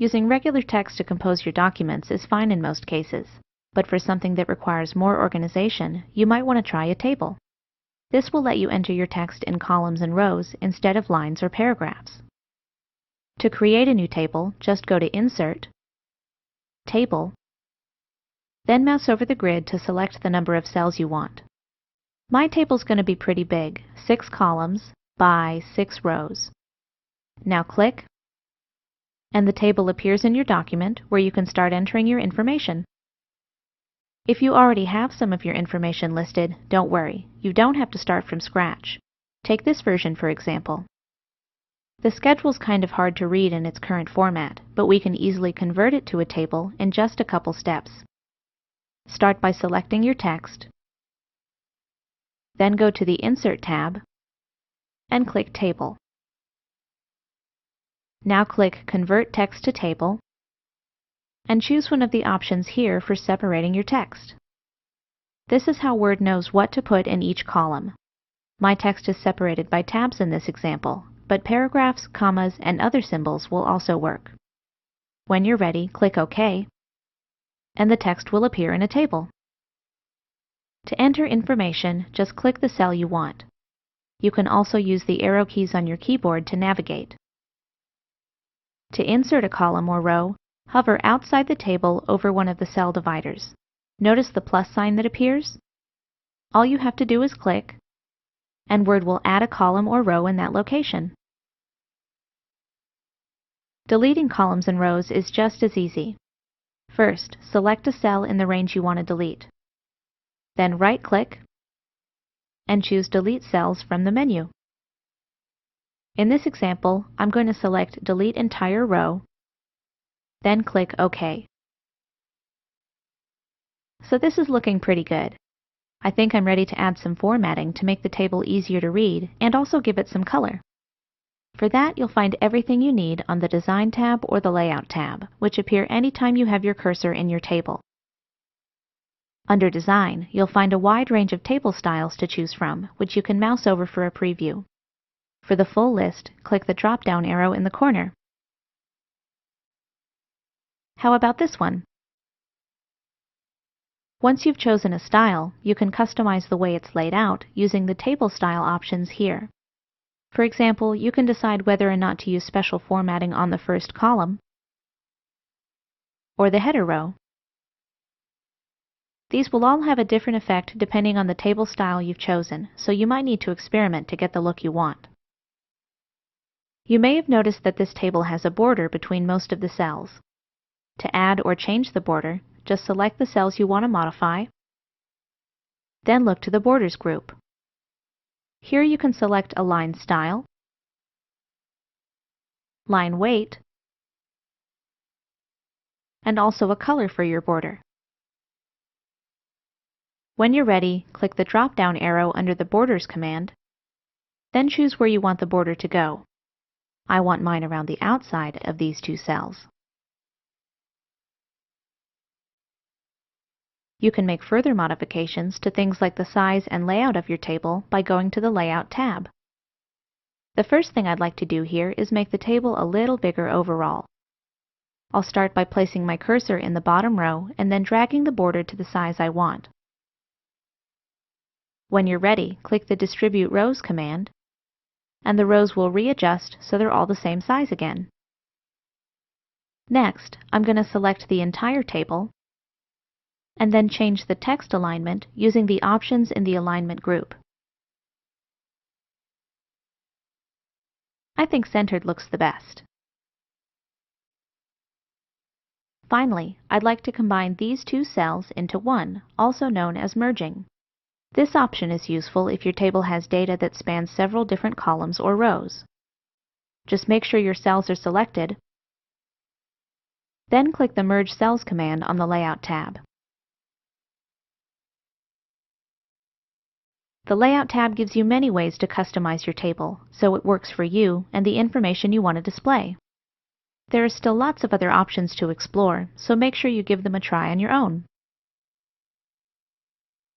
Using regular text to compose your documents is fine in most cases, but for something that requires more organization, you might want to try a table. This will let you enter your text in columns and rows instead of lines or paragraphs. To create a new table, just go to Insert, Table, then mouse over the grid to select the number of cells you want. My table's going to be pretty big, 6 columns by 6 rows. Now click, and the table appears in your document where you can start entering your information. If you already have some of your information listed, don't worry, you don't have to start from scratch. Take this version for example. The schedule's kind of hard to read in its current format, but we can easily convert it to a table in just a couple steps. Start by selecting your text, then go to the Insert tab and click Table. Now click Convert Text to Table and choose one of the options here for separating your text. This is how Word knows what to put in each column. My text is separated by tabs in this example, but paragraphs, commas, and other symbols will also work. When you're ready, click OK, and the text will appear in a table. To enter information, just click the cell you want. You can also use the arrow keys on your keyboard to navigate. To insert a column or row, hover outside the table over one of the cell dividers. Notice the plus sign that appears? All you have to do is click, and Word will add a column or row in that location. Deleting columns and rows is just as easy. First, select a cell in the range you want to delete. Then right-click and choose Delete Cells from the menu. In this example, I'm going to select Delete Entire Row, then click OK. So this is looking pretty good. I think I'm ready to add some formatting to make the table easier to read and also give it some color. For that, you'll find everything you need on the Design tab or the Layout tab, which appear anytime you have your cursor in your table. Under Design, you'll find a wide range of table styles to choose from, which you can mouse over for a preview. For the full list, click the drop-down arrow in the corner. How about this one? Once you've chosen a style, you can customize the way it's laid out using the Table Style options here. For example, you can decide whether or not to use special formatting on the first column or the header row. These will all have a different effect depending on the table style you've chosen, so you might need to experiment to get the look you want. You may have noticed that this table has a border between most of the cells. To add or change the border, just select the cells you want to modify, then look to the Borders group. Here you can select a line style, line weight, and also a color for your border. When you're ready, click the drop-down arrow under the Borders command, then choose where you want the border to go. I want mine around the outside of these two cells. You can make further modifications to things like the size and layout of your table by going to the Layout tab. The first thing I'd like to do here is make the table a little bigger overall. I'll start by placing my cursor in the bottom row and then dragging the border to the size I want. When you're ready, click the Distribute Rows command, and the rows will readjust so they're all the same size again. Next, I'm going to select the entire table, and then change the text alignment using the options in the Alignment group. I think centered looks the best. Finally, I'd like to combine these two cells into one, also known as merging. This option is useful if your table has data that spans several different columns or rows. Just make sure your cells are selected, then click the Merge Cells command on the Layout tab. The Layout tab gives you many ways to customize your table, so it works for you and the information you want to display. There are still lots of other options to explore, so make sure you give them a try on your own.